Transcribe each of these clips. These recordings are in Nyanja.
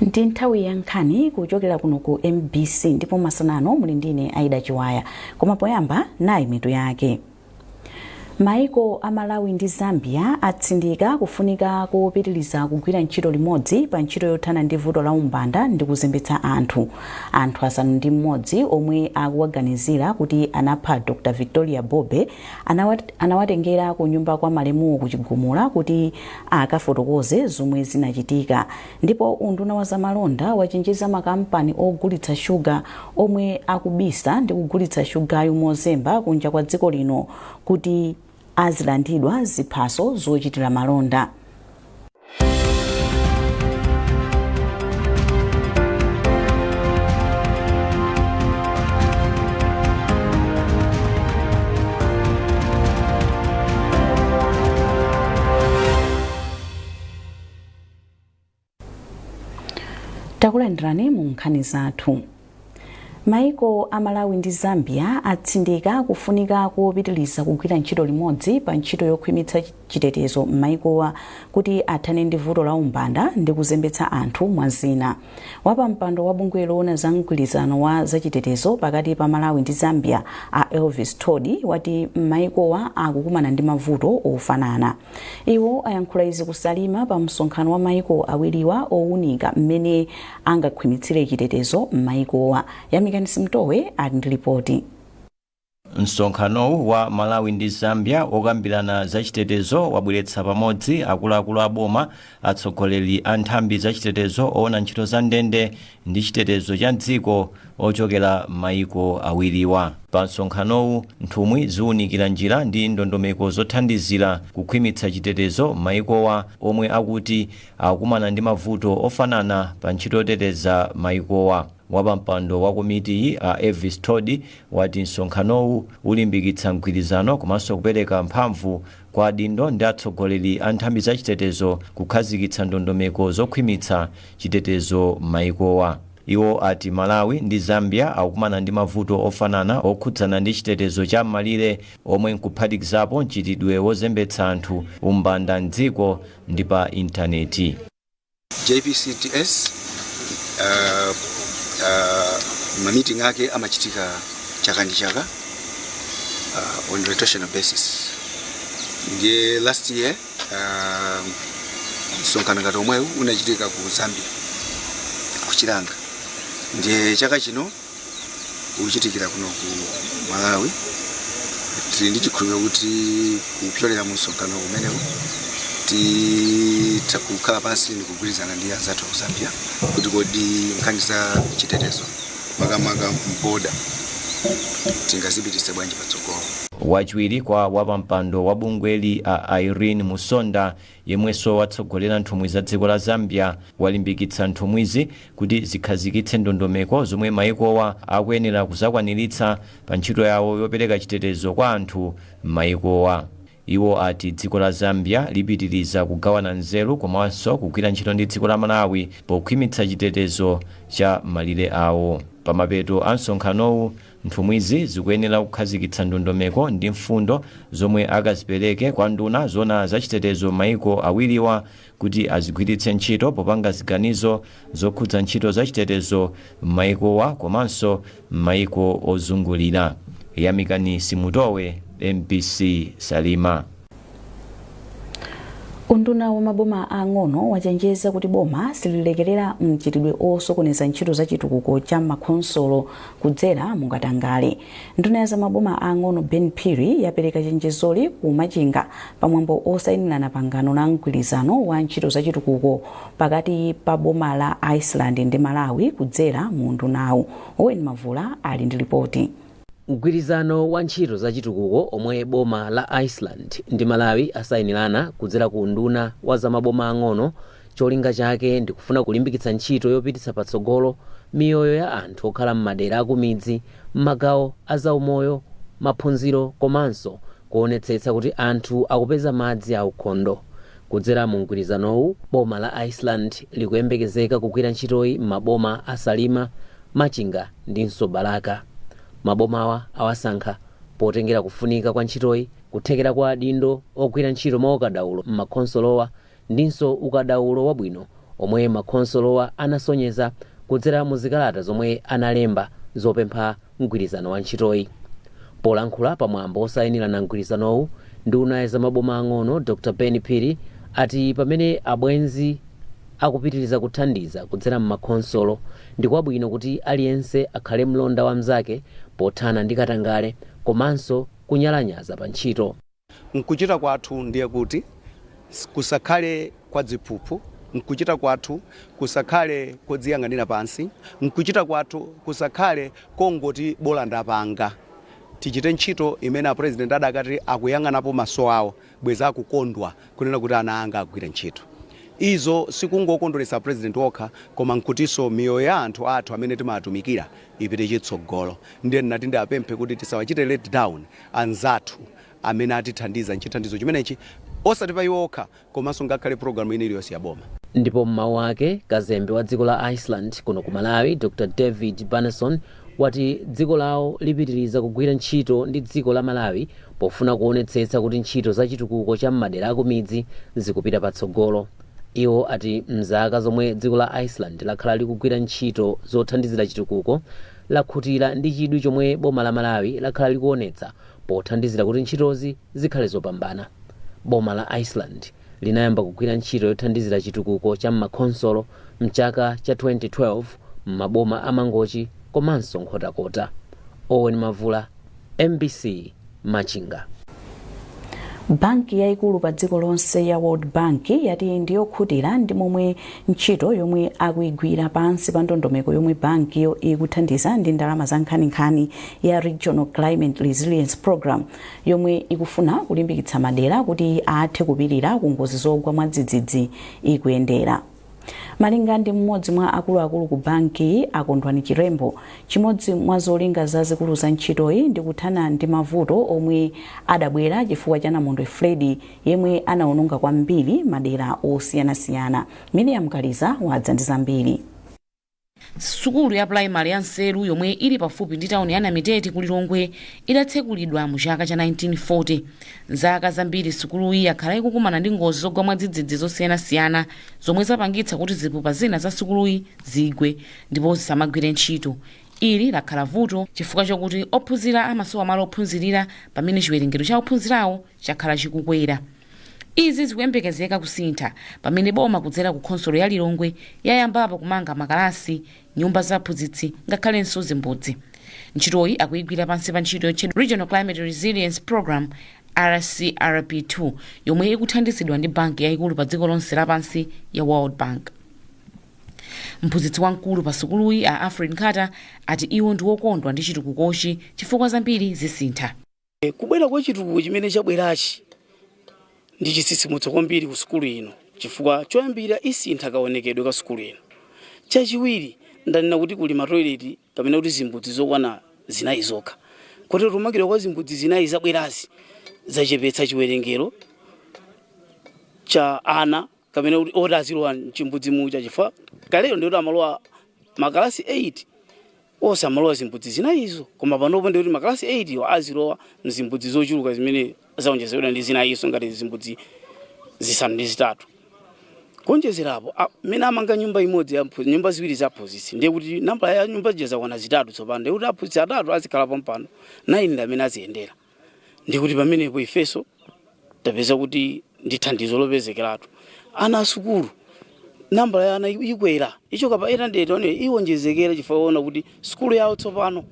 Ndi nthawi ya nkhani kuchokera kuno ku MBC ndipo masanano muli ndine Aida Chiwaya. Koma poyamba nayi mitu yake. Maiko a Malawi ndi Zambia atsindika kufunika kupitiliza kugwira ntchito limodzi pa ntchito yothana ndi vuto la umbanda ndi kuzembetsa anthu. Anthu asanu ndi mmodzi omwe akuwaganizira kuti anapha Dr. Victoria Bobe anawatengera ku nyumba kwa malemuwo ku Chigumula kuti akafotokoze zomwe zinachitika. Ndipo unduna wa zamalonda wachenjeza makampani ogulitsa shuga omwe akubisa ndi kugulitsa shugayo mozemba kunja kwa dziko lino kuti azilandidwa ziphaso zochitira malonda. Takulandirani mu nkhani zathu. Maiko a Malawi ndi Zambia atsindika kufunika kupitiliza kugwira ntchito limodzi pa ntchito yokhwimitsa chitetezo m'maikowa kuti athane ndi vuto la umbanda ndi kuzembetsa anthu mwazina. Wapampando wa bungwe loona za mgwirizano wa zachitetezo pakati pa Malawi ndi Zambia a Elvis Todi wati maikowa akukumana ndi mavuto ofanana. Iwo ayankhula izi kusalima pa msonkhano wa maiko awiriwa owunika mmene angakhwimitsire chitetezo m'maikowa. Simtowe ali ndi ripoti. Msonkhano wa Malawi ndi Zambia okambirana za chitetezo wabweretsa pamodzi akuluakulu a boma, atsogoleri a nthambi za chitetezo oona ntchito za ndende ndi chitetezo cha dziko ochokera maiko awiriwa. Pa msonkhanowu nthumwi ziwunikira njira ndi ndondomeko zothandizira kukhwimitsa chitetezo maikowa omwe akuti akukumana ndi mavuto ofanana pa ntchito yoteteza maikowa. Wapampando wa komiti a Elvis Todi wati msonkhanowu ulimbikitsa mgwirizano komanso kupereka mphamvu kwa adindo ndi atsogoleri a nthambi za chitetezo kukhazikitsa ndondomeko zokhwimitsa chitetezo maikowa. Iwo ati Malawi ndi Zambia akukumana ndi mavuto ofanana okhudzana ndi chitetezo cha malire omwe nkuphatikizapo mchitidwe wozembetsa anthu, umbanda m'dziko ndi pa intaneti. JPCTS meeting yake amachitika chaka ndi chaka on rotational basis. Ndiye last year msonkhano ngati omwewu unachitika ku Zambia kuchilanga. Ndiye chaka chino uchitikira kuno ku Malawi. Tili ndi chikhulupiriro kuti kupyolera mu msonkhano umenewu takukhala pansi ndi kugwirizana ndi anzathu ku Zambia kuti kodi nkhani za chitetezo makamaka mboda tingazipititse bwanji patsogolo. Wachiwiri kwa wapampando wa bungweli a Irene Musonda yemwenso watsogolera nthumwi za dziko la Zambia walimbikitsa nthumwizi kuti zikhazikitse ndondomeko zomwe maikowa akuyenera kuzakwaniritsa pa ntchito yawo yopereka chitetezo kwa anthu m'maikowa. Iwo ati dziko la Zambia lipitiriza kugawana nzeru komanso kugwira ntchito ndi dziko la Malawi pokhwimitsa chitetezo cha malire awo. Pamapeto a msonkhanowu nthumwizi zikuyenera kukhazikitsa ndondomeko ndi mfundo zomwe akazipereke kwa nduna zoona za chitetezo maiko awiriwa kuti azigwiritse ntchito popanga ziganizo zokhudza ntchito za chitetezo m'maikowa komanso m'maiko ozungulira. Yamikani Simutowe, MBC Salima. Unduna wa maboma ang'ono wachenjeza kuti boma sililekerera mchitidwe osokoneza ntchito za chitukuko cha makhonsolo kudzera mukatangale. Nduna ya za maboma ang'ono Ben Phiri yapereka chenjezoli ku Machinga pamwambo osayinirana pangano la mgwirizano wa ntchito za chitukuko pakati pa boma la Iceland ndi Malawi kudzera mu ndunawu. Owen Mavula ali ndi ripoti. Mgwirizano wa ntchito za chitukuko omwe boma la Iceland ndi Malawi asayinirana kudzera ku unduna wa za maboma ang'ono, cholinga chake ndi kufuna kulimbikitsa ntchito yopititsa patsogolo miyoyo ya anthu okhala m'madera akumidzi, m'magawo azaumoyo, maphunziro komanso kuonetsetsa kuti anthu akupeza madzi aukhondo. Kudzera mu mgwirizanowu, boma la Iceland likuyembekezeka kugwira ntchitoyi m'maboma a Salima, Machinga ndinso Balaka. Mabomawa awasankha potengera kufunika kwa ntchitoyi, kuthekera kwa adindo ogwira ntchito mwa ukadaulo m'makhonsolowa ndinso ukadaulo wabwino omwe makhonsolowa anasonyeza kudzera muzikalata zomwe analemba zopempha mgwirizano wa ntchitoyi. Polankhula pamwambo osayinirana mgwirizanowu, nduna ya zamaboma ang'ono Dr. Ben Phiri ati pamene abwenzi akupitiriza kuthandiza kudzera m'makhonsolo ndi kwabwino kuti aliyense akhale mlonda wa mnzake pothana ndi katangale komanso kunyalanyaza pa ntchito. Nkuchita kwathu ndiye kuti kusakhale kwa dziphuphu, nkuchita kwathu kusakhale kodziyang'anira pansi, nkuchita kwathu kusakhale kongoti bola ndapanga. Tichite ntchito imene president adakati akuyang'anapo maso awo bweza akukondwa kunena kuti ana anga agwire ntchito. Izo sikungokondolesa president wokha koma nkutiso miyoyo ya anthu athu amene timatumikira ipite chitsogolo. Ndiye ndinati ndapemphe kuti tisawachite let down anzathu amene atithandiza nchithandizo chimenechi osati pa iwo okha komanso ngakhale programu ine iliyonse ya boma. Ndipo mmawu ake kazembe wa dziko la Iceland kuno ku Malawi Dr. David Barneson wati dziko lawo lipitiriza kugwira ntchito ndi dziko la Malawi pofuna kuonetsetsa kuti ntchito za chitukuko cha m'madera akumidzi zikupita patsogolo. Iwo ati mzaka zomwe dziko la Iceland lakhala likugwira ntchito zothandizira chitukuko lakhutira ndi chidwi chomwe boma la Malawi lakhala likuonetsa pothandizira kuti ntchitozi zikhale zopambana. Boma la Iceland linayamba kugwira ntchito yothandizira chitukuko cha m'makhonsolo mchaka cha 2012 m'maboma amangochi komanso nkhotakota. Owen Mavula, MBC Machinga. Banki yaikulu pa dziko lonse ya World Bank yati ndiyokhutira ndi momwe ntchito yomwe akuigwira pansi pa ndondomeko yomwe banki yo ikuthandiza ndi ndalama za nkhaninkhani ya Regional Climate Resilience Program yomwe ikufuna kulimbikitsa madera kuti athe kupirira ku ngozi zogwa mwadzidzidzi ikuyendera. Malinga ndi mmodzi mwa akuluakulu ku banki Akondwani Chirembo, chimodzi mwa zolinga zazikulu za ntchitoyi ndi kuthana ndi mavuto omwe adabwera chifukwa cha namondwe Freddy yemwe anaononga kwambiri madera osiyanasiyana. Miriam Kaliza wadza ndi zambiri. Sukulu ya primary ya Nseru yomwe ili pafupi ndi tauni ya Namitete ku Lilongwe idatsekulidwa mu chaka cha 1940. Zaka zambiri sukulu iyi yakhala ikukumana ndi ngozi zogwa mwadzidzidzi zosiyanasiyana zomwe zapangitsa kuti zipupa zina za sukulu iyi zigwe ndipo zisamagwire ntchito. Ili lakhala vuto chifukwa chokuti ophunzira amasowa malo ophunzirira pamene chiwerengero cha ophunzirawo chakhala chikukwera. Izi zikuyembekezeka kusintha pamene boma kudzera ku khonsolo ya Lilongwe yayambapo kumanga makalasi, nyumba za aphunzitsi ngakhalenso zimbudzi. Ntchitoyi akuyigwira pansi pa ntchito yotchedwa Regional Climate Resilience Program RCRP2 yomwe ikuthandizidwa ndi banki yaikulu pa dziko lonse lapansi ya World Bank. Mphunzitsi wamkulu pa sukuluyi a Afrin Carter ati iwo ndi wokondwa ndi chitukukochi chifukwa zambiri zisintha. Kubwera kwa chitukuko chimene chabwerachi ndi chisitsimutso kwambiri ku sukulu ino chifukwa choyambira isintha kaonekedwe ka sukulu ino. Chachiwiri ndanena kuti kuli matoilet kapena kuti zimbudzi zokwana zinayi zokha. Kotero tumakira kwa zimbudzi zinayi zabwerazi zachepetsa chiwerengero cha ana kapena kuti odazilowa chimbudzi mucha chifukwa kalero ndiyo amalowa makalasi 8 osa amalowa zimbudzi zinayizo koma panopo ndiyo makalasi 8 yo azilowa mzimbudzi zochuluka zimene zaonjezedwa ndi zinayizo ngati zimbudzi zisanu ndi zitatu. Konjezerapo mena amanga nyumba imodzi nyumba ziwiri za aphunzitsi ndiye kuti namba ya nyumba jeza kwana zitatu tsopano ndiye kuti aphunzitsi atatu azikhala pompano 9 ndi amene aziyendera. Ndi kuti pamenepo ifeso tapeza kuti ndi thandizo lopezekeratu. Ana asukulu namba ya ana ikwera icho kapa 800 iwonjezekera chifukwa ona kuti sukulu yawo tsopano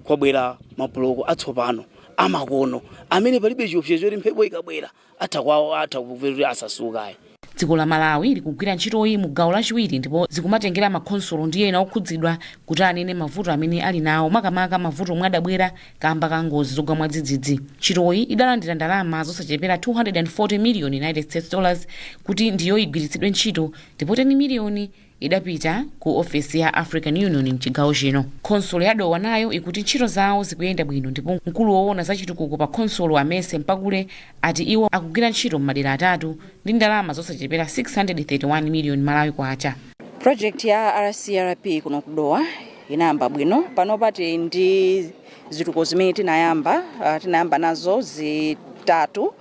kwabwera mabuloko atsopano amakono amene palibe chiopsezo kuti mphepo ikabwera atakwawo atakuvera asasukaye. Dziko la Malawi likugwira ntchitoyi mu gawo lachiwiri ndipo zikumatengera makhonsolo ndi ena okhudzidwa kuti anene mavuto amene ali nawo makamaka mavuto omwe adabwera kamba ka ngozi zogwa mwadzidzidzi. Ntchitoyi idalandira ndalama zosachepera $240 million United States dollars kuti ndiyo igwiritsidwe ntchito ndipo 10 miliyoni idapita ku ofesi ya African Union mchigawo chino. Khonsolo ya Dowa nayo ikuti ntchito zawo zikuyenda bwino ndipo mkulu woona za chitukuko pa khonsolo Amese Mpakule ati iwo akugwira ntchito m'madera atatu ndi ndalama zosachepera 631 million Malawi kwacha. Project ya RCRP kuno kudowa inayamba bwino pano pati ndi zituko zimene tinayamba nazo zitatu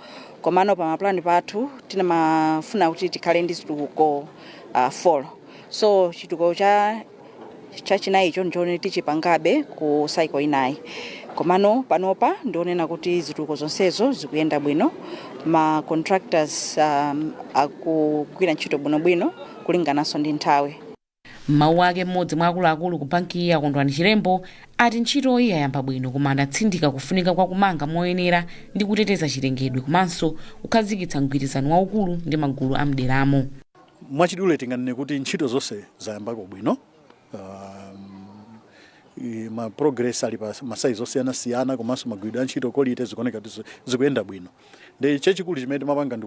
komano pa maplani pathu tinamafuna kuti tikhale ndi zituko 4. So chitukuko chachinayicho ndichone tichipangabe ku cycle inayi. Komano panopa ndionena kuti zitukuko zonsezo zikuyenda bwino, ma contractors akugwira ntchito bwinobwino kulingananso ndi nthawi. Mawu ake mmodzi mwa akuluakulu ku banki ya Kondwani Chirembo ati ntchito iyi yayamba bwino, koma adatsindika kufunika kwa kumanga moyenera ndi kuteteza chilengedwe komanso kukhazikitsa mgwirizano waukulu ndi magulu amderamo. Mwachidule tinganene kuti ntchito zonse zayambako bwino. Ma progress ali pa masaizo siyana komanso magwiridwe a ntchito kolite zikuoneka kuti zikuyenda bwino. Ndi chachikulu chimene mapanga ndi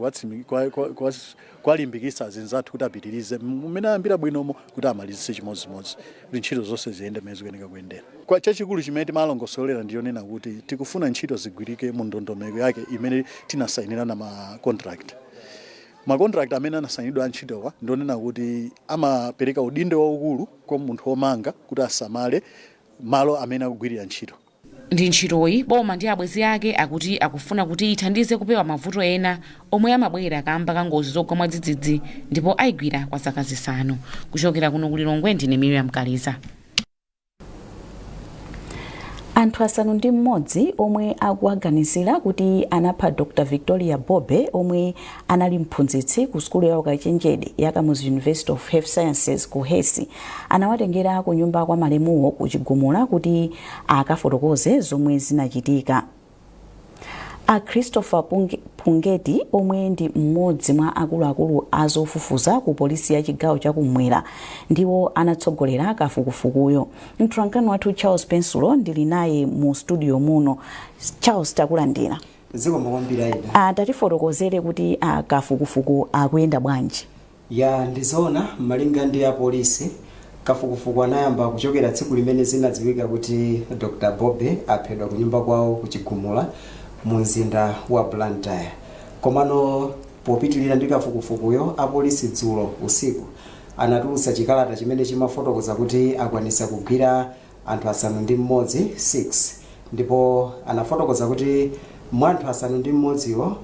kwalimbikitsa zinzathu kuti apitirize mmene ayambira bwinomo kuti amalizitse chimodzimodzi kuti ntchito zonse ziyende mmene zikuyenera kuyendera. Kwa chachikulu chimene timalongosolera ndiyonena kuti tikufuna ntchito zigwirike mu ndondomeko yake imene tinasayinirana ma contract. Makontrakt amene anasayinidwa antchitowa ndionena kuti amapereka udindo waukulu kwa munthu womanga kuti asamale malo amene akugwirira ntchito. Ndi ntchitoyi boma ndi abwenzi ake akuti akufuna kuti ithandize kupewa mavuto ena omwe amabwera kamba ka ngozi zogwa mwadzidzidzi ndipo ayigwira kwa zaka zisanu. Kuchokera kuno ku Lilongwe ndine Miriam Kaliza. Anthu asanu ndi mmodzi omwe akuaganizira kuti anapha Dr. Victoria Bobe omwe anali mphunzitsi ku skulu ya ukachenjede ya Kamuzu University of Health Sciences ku Hesi anawatengera ku nyumba kwa malemuwo ku Chigumula kuti akafotokoze zomwe zinachitika. A Christopher Pungeti omwe ndi mmodzi mwa akuluakulu azofufuza ku polisi ya chigawo chakumwera ndiwo anatsogolera kafukufukuyo. Mtwankhani wathu Charles Pensulo ndili naye mu studio muno. Charles, takulandira. Zikomo kwambiri Aida. Tatifotokozere kuti kafukufuku akuyenda bwanji. Ya ndizona malinga ndi ya polisi kafukufuku anayamba kuchokera tsiku limene zinadziwika kuti Dr. Bobe aphedwa ku nyumba kwawo ku Chigumula mu mzinda wa Blantyre. Komano popitilira ndi kafukufukuyo apolisi dzulo usiku anatulutsa chikalata chimene chimafotokoza kuti akwanisa kugwira anthu asanu ndi mmodzi 6 ndipo anafotokoza kuti mwa anthu asanu ndi mmodziwo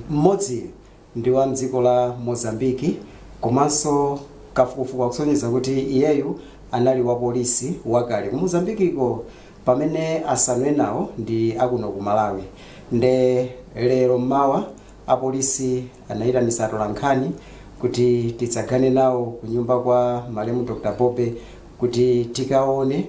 mmodzi ndi wa mdziko la Mozambiki komanso kafukufuku akusonyeza kuti iyeyu anali wa polisi wakale ku Mozambikiko pamene asanu enawo ndi akuno ku Malawi. Nde lero mmawa apolisi anayitanisa atolankhani kuti tidzagane nawo ku nyumba kwa malemu Dr. Bobe kuti tikaone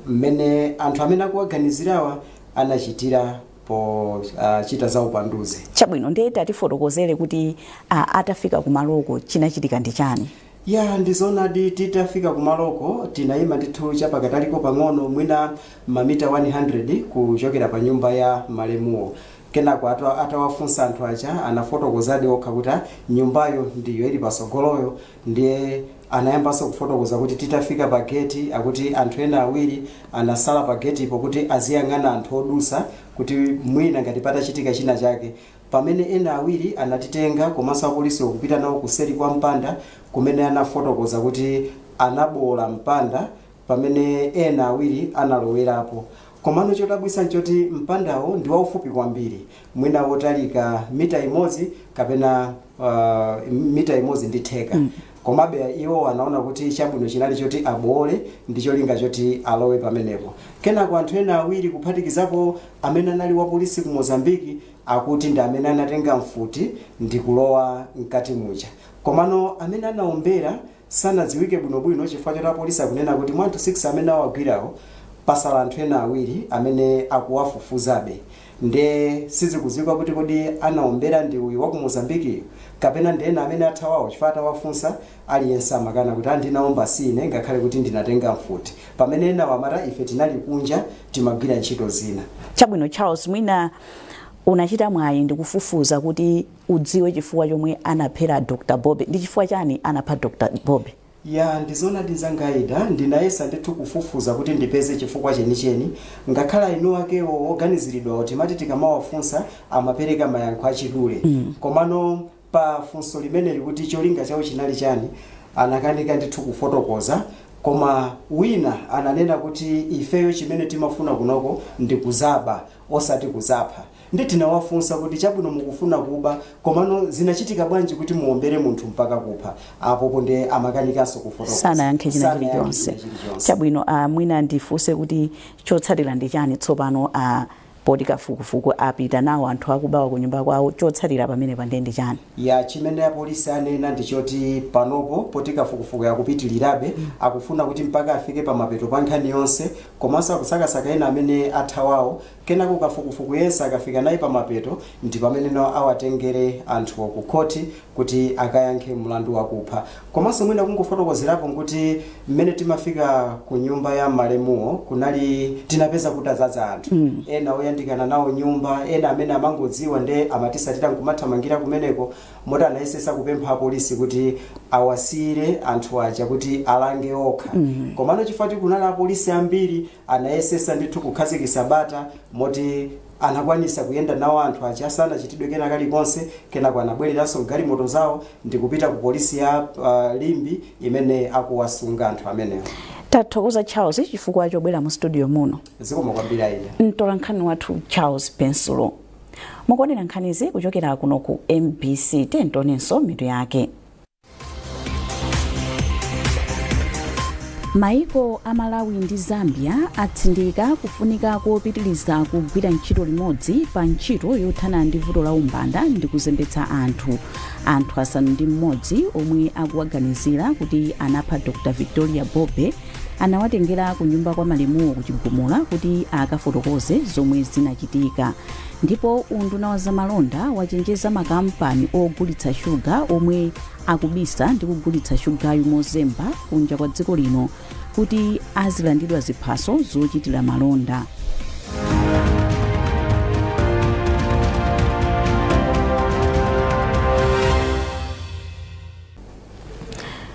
mmene anthu amene akuwaganizirawa anachitira po chita za upanduzi. Chabwino ndiye tatifotokozere kuti atafika ku maloko chinachitika ndi chani. Ya ndizona titafika ku maloko tinayima ndithu chapakataliko pang'ono mwina mamita 100 kuchokera pa nyumba ya malemuwo. Kenako atawafunsa anthu aja anafotokozadi okha kuti nyumbayo ndiyo ili pasogoloyo, ndiye anayambanso kufotokoza kuti titafika pa gate akuti anthu ena awiri anasala pa gate ipo kuti aziyang'ana anthu odusa kuti mwina ngati patachitika china chake. Pamene ena awiri anatitenga komanso apolisi okupita nawo kuseri kwa mpanda kumene anafotokoza kuti anabola mpanda pamene ena awiri analowerapo. Komano chodabwisa nchoti mpandawo ndi waufupi kwambiri, mwina wotalika mita imodzi kapena mita imodzi ndi theka. Komabe iwo anaona kuti chabwino chinali choti abole ndi cholinga choti alowe pamenepo. Kenako anthu ena awiri kuphatikizapo amene anali wa polisi ku Mozambiki akuti ndi amene anatenga mfuti ndi kulowa mkati muja. Komano amene anaombera sanadziwike bwinobwino chifukwa choti apolisi akunena kuti mwa anthu 6 amene awagwirawo pasala anthu ena awiri amene akuwafufuzabe. Nde sizikudziwika kuti kodi anaombera ndi uyu wa ku Mozambiki kapena ndena amene athawawo chifukwa atawafunsa aliyense amakana kuti andinaomba sine ngakhale kuti ndinatenga mfuti. Pamene ena wamata ife tinali kunja timagwira ntchito zina. Chabwino Charles, mwina unachita mwayi ndi kufufuza kuti udziwe chifukwa chomwe anaphera Dr. Bobe. Ndi chifukwa chani anapha Dr. Bobe? Ya ndizona ndizangaida ndinayesa ndithu kufufuza kuti ndipeze chifukwa chenicheni ngakhala inu akewo oganiziridwa kuti mati tikamawafunsa amapereka mayankho achidule. Komano pa funso limene kuti cholinga chawo chinali chani anakanika ndithu kufotokoza, koma wina ananena kuti ifeyo chimene timafuna kunoko ndi kuzaba osati kuzapha. ndi tinawafunsa kuti chabwino mukufuna kuba komano zinachitika bwanji kuti muombere munthu mpaka kupha apo ponde amakanikanso kufotokoza sana yankhe china chilichonse chabwino mwina ndifunse kuti chotsatira ndi chani tsopano poti kafukufuku apita nawo anthu akubawa ku nyumba kwawo chotsatira pamene ndi chani ya chimene apolisi anena ndichoti panopo poti kafukufuku yakupitilirabe akufuna kuti mpaka afike pa mapeto pa nkhani yonse komanso akusakasaka ena amene athawawo kenako kafukufuku yense akafika naye pa mapeto ndi pamene no awatengere anthu ku khoti kuti akayankhe mlandu wakupha komanso mwina kungofotokozerapo kuti mmene timafika ku nyumba ya malemuwo kunali tinapeza kuti azaza anthu ena oyandikana nawo nyumba ena amene amangodziwa nde amatisatira nkumathamangira kumeneko moti anayesesa kupempha apolisi kuti awasire anthu aja kuti alange okha komano chifukwa kunali apolisi ambiri anayesesa ndithu kukhazikitsa bata moti anakwanisa kuyenda nawo anthu aja sanachitidwe kena kalikonse kenako anabwereranso galimoto zawo ndi kupita ku polisi ya Limbi imene akuwasunga anthu amenewo. Tathokoza Charles chifukwa chobwera mu studio muno. Zikomo kwambiri ine. Mtolankhani wathu Charles Pensulo. Mukuonera nkhanizi kuchokera kuno ku MBC tentonenso mitu yake. Maiko a Malawi ndi Zambia atsindika kufunika kopitiliza kugwira ntchito limodzi pa ntchito yothana ndi vuto la umbanda ndi kuzembetsa anthu asanu ndi mmodzi omwe akuwaganizira kuti anapha Dr. Victoria Bobe anawatengera ku nyumba kwa malemuwo kuchigumula kuti akafotokoze zomwe zinachitika. Ndipo unduna wa zamalonda wachenjeza makampani ogulitsa shuga omwe akubisa ndi kugulitsa shugayo mozemba kunja kwa dziko lino kuti azilandidwa ziphaso zochitira malonda.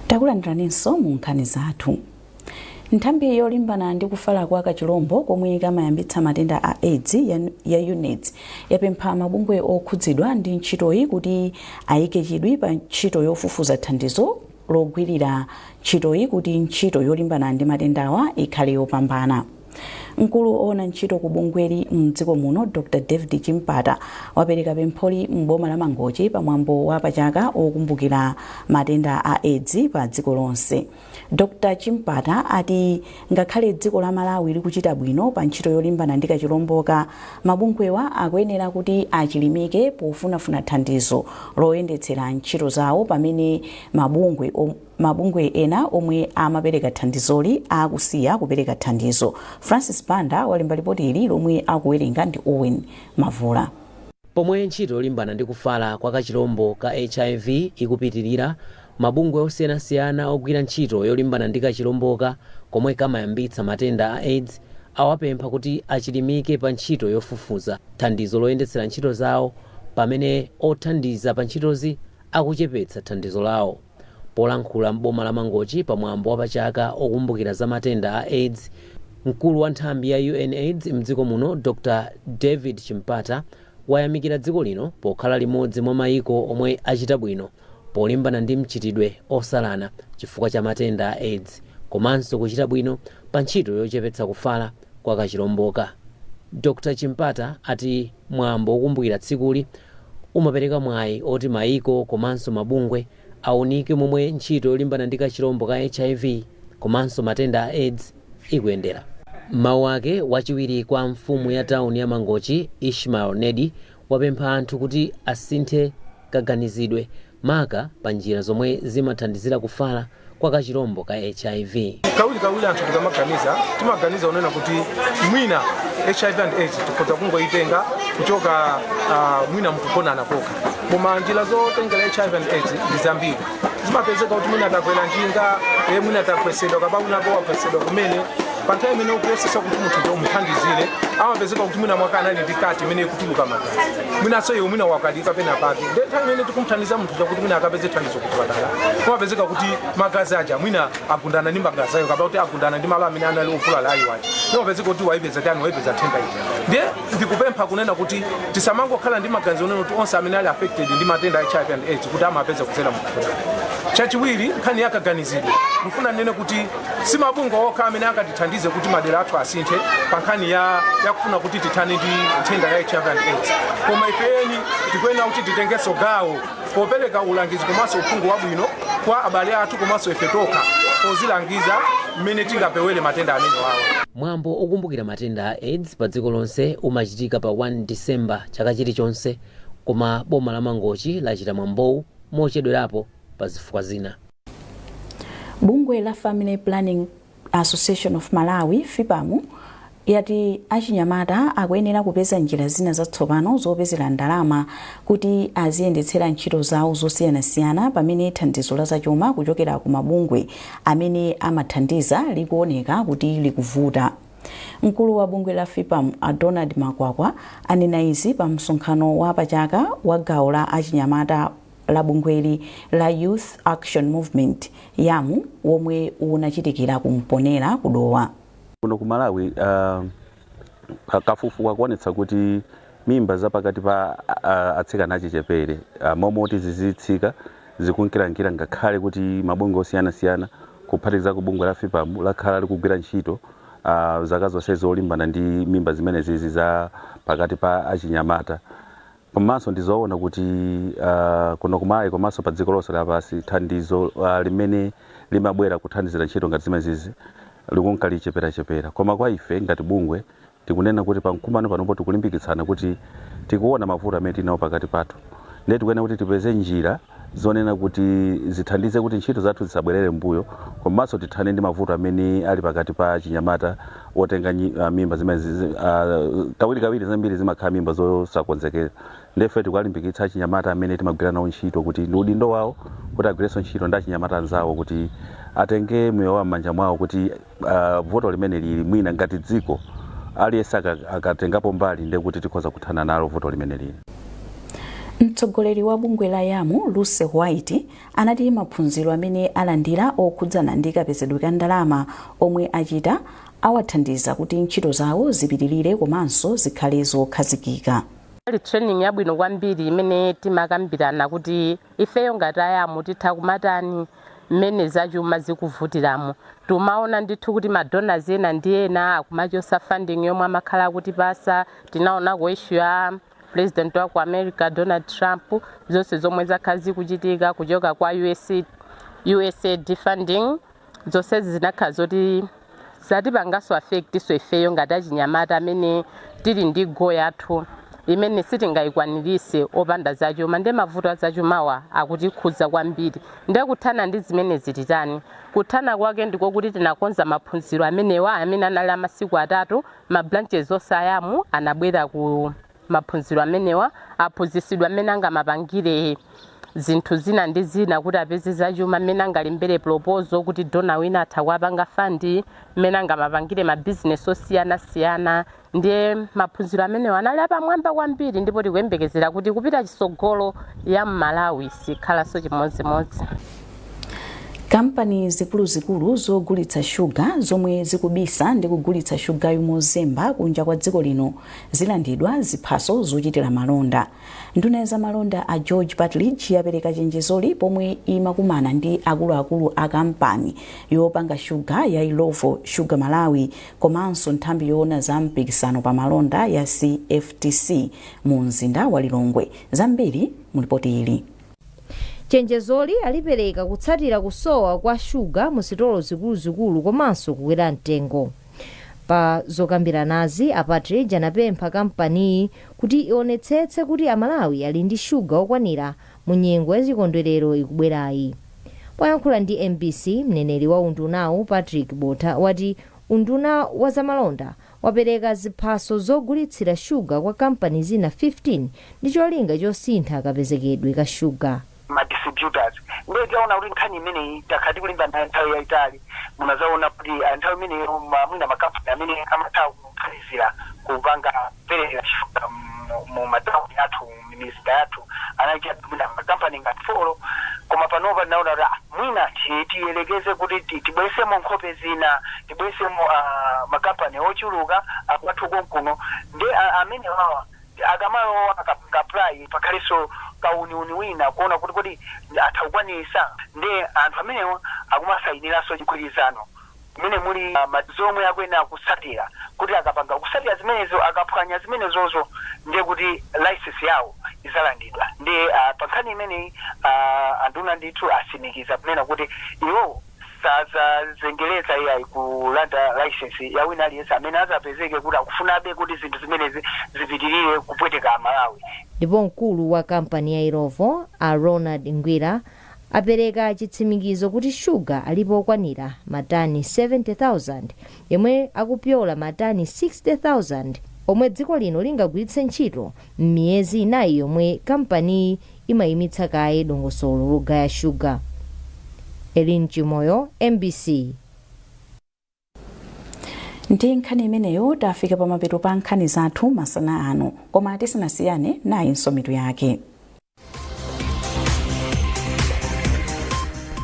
Takulandiranso mu nkhani zathu. Nthambi yolimbana ndi kufala kwa kachilombo komwe kamayambitsa matenda a AIDS ya UNAIDS yapempha mabungwe okhudzidwa ndi ntchitoyi kuti ayike chidwi pa ntchito yofufuza thandizo logwirira ntchitoyi kuti ntchito yolimbana ndi matendawa ikhale yopambana. Mkulu ona ntchito ku bungweli mdziko muno Dr. David Chimpata wapereka pempholi m'boma la Mangochi pamwambo wa pachaka okumbukira matenda a AIDS pa dziko lonse. Dr. Chimpata ati ngakhale dziko la Malawi likuchita bwino pa ntchito yolimbana ndi kachilomboka, mabungwewa akuyenera kuti achilimike pofunafuna thandizo loyendetsera ntchito zawo pamene mabungwe ena omwe amapereka thandizoli akusiya kupereka thandizo. Francis Banda walemba ripoti ili lomwe akuwerenga ndi Owen Mavula. Pomwe ntchito yolimbana ndi kufala kwa kachilombo ka HIV ikupitirira, mabungwe osiyanasiyana ogwira ntchito yolimbana ndi kachilomboka komwe kamayambitsa matenda a AIDS awapempha kuti achilimike pa ntchito yofufuza thandizo loyendetsera ntchito zawo pamene othandiza pa ntchitozi akuchepetsa thandizo lawo. Polankhula m'boma la Mangochi pamwambo wa pachaka okumbukira za matenda a AIDS, mkulu wa nthambi ya UNAIDS mdziko muno Dr. David Chimpata wayamikira dziko lino pokhala limodzi mwa mayiko omwe achita bwino polimbana ndi mchitidwe osalana chifukwa cha matenda a AIDS komanso kuchita bwino pa ntchito yochepetsa kufala kwa kachilomboka. Dr. Chimpata ati mwambo okumbukira tsikuli umapereka mwayi oti mayiko komanso mabungwe aunike momwe ntchito yolimbana ndi kachilombo ka HIV komanso matenda a AIDS ikuyendera. Mawu ake wachiwiri kwa mfumu ya tauni ya Mangochi Ishmael Nedi wapempha anthu kuti asinthe kaganizidwe maka pa njira zomwe zimathandizira kufala kwa kachilombo ka HIV. Kawuli anthu timaganiza unena kuti mwina HIV and AIDS tikhoza kungoyitenga kuchoka mwina mkuponana kokha. Koma njira zotengera HIV and AIDS ndi zambiri. Zimapezeka kuti mwina atakwera njinga, mwina atakwezedwa kapena unako wakwezedwa kumene panthawi imene ukuyesesa kuti munthu umuthandizire amapezeka kuti mwina mwakana ali ndikati imene ikutuluka magazi. Mwinanso iwe mwina wakadika pena pake. Ndi nthawi imene tikumuthandiza munthu kuti mwina akapeze thandizo kupatala. Kumapezeka kuti magazi aja mwina agundana ndi magazi ayo kapena kuti agundana ndi malo amene anali ofulala ayiwayo. Kumapezeka kuti waipeza tani waipeza thenga ija. Ndiye ndikupempha kunena kuti tisamangokhala ndi magazi onena kuti onse amene ali affected ndi matenda a HIV and AIDS kuti amapeza kudzera mu kupatala. chachiwiri nkhani yakaganizidwe ndifuna nene kuti si mabungwe okha amene akatithandize kuti madera athu asinthe pa nkhani yakufuna kuti tithane ndi nthenda ya HIV and AIDS, koma ifeni tikuyenera kuti titengenso gawo popereka ulangizi komanso uphungu wabwino kwa abale athu komanso ife tokha pozilangiza mmene tingapewere matenda amene wawo. Mwambo okumbukira matenda a AIDS pa dziko lonse umachitika pa 1 Disemba chaka chilichonse, koma boma la Mangochi lachita mwambowu mochedwerapo pa zifukwa zina. Bungwe la Family Planning Association of Malawi FIPAMU yati achinyamata akuyenera kupeza njira zina zatsopano zopezera ndalama kuti aziyendetsera ntchito zawo zosiyanasiyana pamene thandizo la zachuma kuchokera ku mabungwe amene amathandiza likuoneka kuti likuvuta. Mkulu wa bungwe la FIPAMU Donald Makwakwa anena izi pa msonkhano wa pachaka wa gawo la achinyamata la bungweli la Youth Action Movement YAMU womwe unachitikira kumponera kudowa. Kuno ku Malawi kafukufuku akuonetsa kuti mimba zapakati pa atsikana achichepere momwe zizitsika zikunkirangira ngakhale kuti mabungwe osiyanasiyana kuphatikiza ku bungwe la FIPAMU lakhala likugwira ntchito zaka zonse zolimbana ndi mimba zimene zizi za pakati pa achinyamata. Komanso ndizoona kuti kuno ku Malawi komanso pa dziko lonse lapansi thandizo limene limabwera kuthandizira ntchito ngati zimene zizi likunkali chepera. Koma kwa ife ngati bungwe tikunena kuti pa mkumano panopo tikulimbikitsana kuti tikuona mavuto amene tinawo pakati pathu. Ndiye tikuyenera kuti tipeze njira zonena kuti zithandize kuti ntchito zathu zisabwerere mbuyo, komanso tithane ndi mavuto amene ali pakati pa chinyamata otenga mimba zimene kawirikawiri zambiri zimakhala mimba zosakonzekera. Ndiye tikulimbikitsa chinyamata amene timagwira nawo ntchito kuti ndi udindo wawo kuti agwirenso ntchito ndi achinyamata anzawo kuti atenge moyo wa m'manja mwawo kuti voto limene lili mwina ngati dziko aliyense akatengapo mbali ndiye kuti tikhoza kuthana nalo voto limene lili. Mtsogoleri wa bungwe la YAMU Lucy White anati maphunziro amene alandira okhudzana ndi kapezedwe ka ndalama omwe achita awathandiza kuti ntchito zawo zipitirire komanso zikhale zokhazikika. Training yabwino kwambiri imene timakambirana kuti ifeyo ngati YAMU titha kumatani mmene zachuma zikuvutiramo. Tumaona ndithu kuti madonors ena ndi ena akumachosa funding yomwe amakhala kuti pasa. Tinaona ku issue ya President wa ku America Donald Trump zonse zomwe zakhazi kuchitika kuchoka kwa USAID funding zonse zinakhala zoti zatipangaso affect so ifeyo ngati achinyamata amene tili ndi goal yathu imene sitingayikwanirise opanda zachuma. Ndi mavuto azachumawa akutikhudza kwambiri. Ndiye kuthana ndi zimene zititani kuthana kwake ndiko kuti tinakonza maphunziro amenewa amene anali amasiku atatu. Ma branches onse a YAMU anabwera ku maphunziro amenewa aphunzitsidwa amene angamapangire zinthu zina ndi zina kuti apeze zachuma, amene angalembere proposal kuti donor wina atha kuapanga fund, amene angamapangire ma business osiyanasiyana. Ndiye maphunziro amenewa anali apamwamba kwambiri, ndipo tikuyembekezera kuti kupita chisogolo ya Malawi sikhalanso chimodzimodzi. Kampani zikuluzikulu zogulitsa shuga zomwe zikubisa ndi kugulitsa shuga yomozemba kunja kwa dziko lino zilandidwa ziphaso zochitira malonda. Nduna za malonda a George Patridge yapereka chenjezoli pomwe imakumana ndi akuluakulu a kampani yopanga shuga ya Ilovo Sugar Malawi komanso nthambi yoona za mpikisano pa malonda ya CFTC mu mzinda wa Lilongwe. Zambiri mulipoti ili. Chenjezoli alipereka kutsatira kusowa kwa shuga mu sitolo zikuluzikulu komanso kukwera mtengo. Pa zokambiranazi Patridge anapempha kampani kuti ionetsetse kuti Amalawi ali ndi shuga okwanira mu nyengo ya chikondwerero ikubwerayi. Poyankhula ndi MBC, mneneri wa undunawu Patrick Botha wati unduna wa zamalonda wapereka ziphaso zogulitsira shuga kwa kampani zina 15 ndi cholinga chosintha kapezekedwe ka shuga. Ma distributors ndiye taona kuti nkhani imene takati kulimba nayo nthawi yaitali munazaona kuti nthawi imene mwina makampani amene amatha kukhalizira kupanga perera shuga mu matawuni athu minisita yathu anaita mwina makampani ngati folo, koma panopa naona kuti mwina tiyelekeze kuti tibweresemo nkhope zina, tibweresemo makampani ochuluka akwathu konkuno ndi amene wawa akamalo akapanga apply pakhaliso kauniuni wina kuona kuti kodi atakwanisa ndi anthu amenewo akumasayiniranso chigwirizano kumene muli zomwe akuyenera kusatira kuti akapanga kusatira zimenezo akaphwanya zimenezozo ndiye kuti license yawo izalandidwa ndi pa nkhani imeneyi anduna ndithu asimikiza kunena kuti iwo sazazengereza iyayi kulanda license ya wina aliyense amene azapezeke kuti akufunabe kuti zinthu zimenezi zipitirire kupweteka Malawi. Ndipo mkulu wa kampani ya Irovo a Ronald Ngwira apereka chitsimikizo kuti shuga alipo okwanira matani 70,000 yemwe akupyola matani 60,000 omwe dziko lino lingagwiritse ntchito m'miyezi inayi yomwe kampani imayimitsa kaye dongosolo logaya shuga. Elin Chimoyo, MBC. Ndi nkhani imeneyo tafika pa mapeto pa nkhani zathu masana ano, koma tisanasiyane nayi nsomitu yake.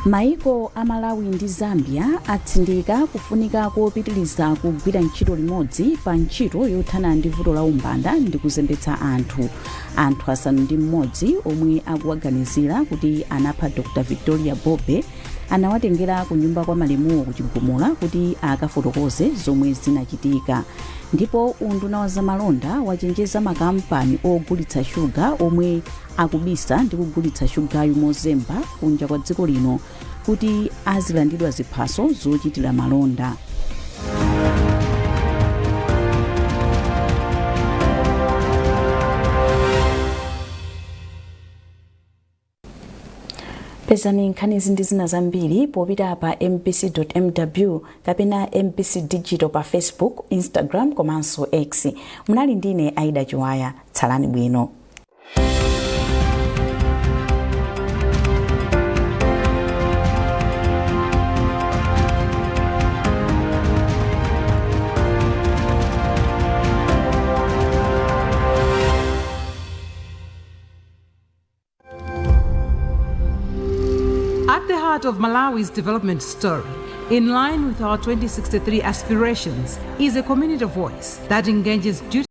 Maiko a Malawi ndi Zambia atsindika kufunika kopitiliza kugwira ntchito limodzi pa ntchito yothana ndi vuto la umbanda ndi kuzembetsa anthu. Anthu asanu ndi mmodzi omwe akuwaganizira kuti anapha Dr. Victoria Bobe anawatengera ku nyumba kwa malemuwo ku Chigumula kuti akafotokoze zomwe zinachitika. Ndipo unduna wa zamalonda wachenjeza makampani ogulitsa shuga omwe akubisa ndi kugulitsa shugayo mozemba kunja kwa dziko lino kuti azilandidwa ziphaso zochitira malonda. Pezani nkhani ndi zina zambiri popita pa mpc.mw kapena MPC Digital pa Facebook, Instagram komanso X. Munali ndine Aida Chiwaya, tsalani bwino. Of Malawi's development story, in line with our 2063 aspirations, is a community voice that engages